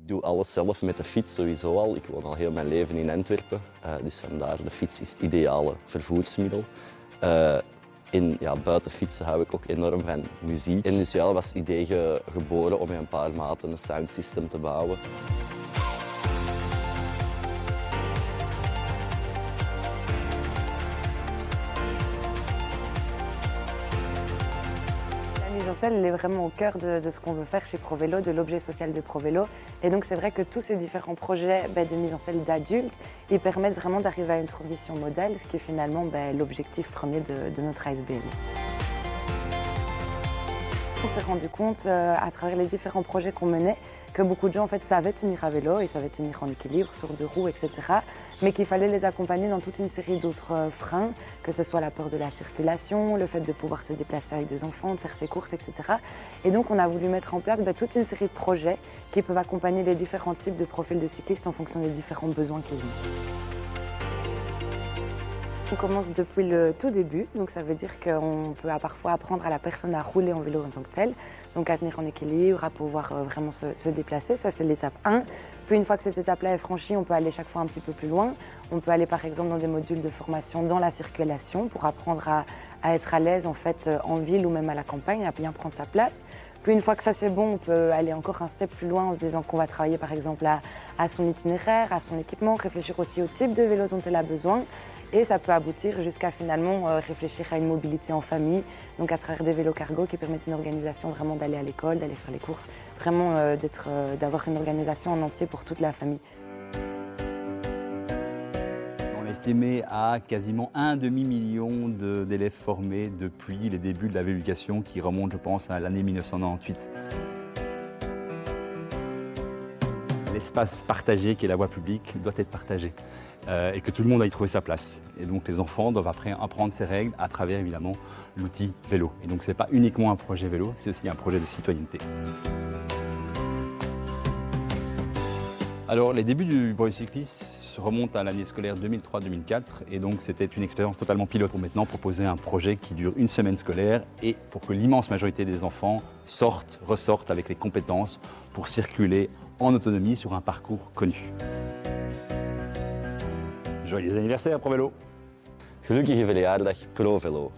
Ik doe alles zelf met de fiets sowieso al. Ik woon al heel mijn leven in Antwerpen. Dus vandaar, de fiets is het ideale vervoersmiddel. Buiten fietsen hou ik ook enorm van muziek. En dus ja, was het idee geboren om met een paar maten een soundsystem te bouwen. La mise en scène, elle est vraiment au cœur de ce qu'on veut faire chez ProVélo, de l'objet social de ProVélo. Et donc c'est vrai que tous ces différents projets de mise en scène d'adultes, ils permettent vraiment d'arriver à une transition modale, ce qui est finalement l'objectif premier de notre ASBL. On s'est rendu compte à travers les différents projets qu'on menait que beaucoup de gens en fait savaient tenir à vélo et savaient tenir en équilibre sur deux roues, etc. Mais qu'il fallait les accompagner dans toute une série d'autres freins, que ce soit la peur de la circulation, le fait de pouvoir se déplacer avec des enfants, de faire ses courses, etc. Et donc on a voulu mettre en place toute une série de projets qui peuvent accompagner les différents types de profils de cyclistes en fonction des différents besoins qu'ils ont. On commence depuis le tout début, donc ça veut dire qu'on peut parfois apprendre à la personne à rouler en vélo en tant que tel, donc à tenir en équilibre, à pouvoir vraiment se déplacer, ça c'est l'étape 1. Puis une fois que cette étape-là est franchie, on peut aller chaque fois un petit peu plus loin. On peut aller par exemple dans des modules de formation dans la circulation pour apprendre à être à l'aise en fait en ville ou même à la campagne, à bien prendre sa place. Puis une fois que ça c'est bon, on peut aller encore un step plus loin en se disant qu'on va travailler par exemple à son itinéraire, à son équipement, réfléchir aussi au type de vélo dont elle a besoin. Et ça peut aboutir jusqu'à finalement réfléchir à une mobilité en famille, donc à travers des vélos cargo qui permettent une organisation vraiment d'aller à l'école, d'aller faire les courses, vraiment d'avoir une organisation en entier pour toute la famille. On a estimé à quasiment un demi-million d'élèves formés depuis les débuts de la véloéducation qui remontent, je pense, à l'année 1998. L'espace partagé qui est la voie publique doit être partagé et que tout le monde aille trouver sa place. Et donc les enfants doivent après apprendre ces règles à travers évidemment l'outil vélo. Et donc ce n'est pas uniquement un projet vélo, c'est aussi un projet de citoyenneté. Alors les débuts du projet cycliste remontent à l'année scolaire 2003-2004 et donc c'était une expérience totalement pilote pour maintenant proposer un projet qui dure une semaine scolaire et pour que l'immense majorité des enfants ressortent avec les compétences pour circuler en autonomie sur un parcours connu. Joyeux anniversaire ProVélo! Gelukkige verjaardag ProVélo.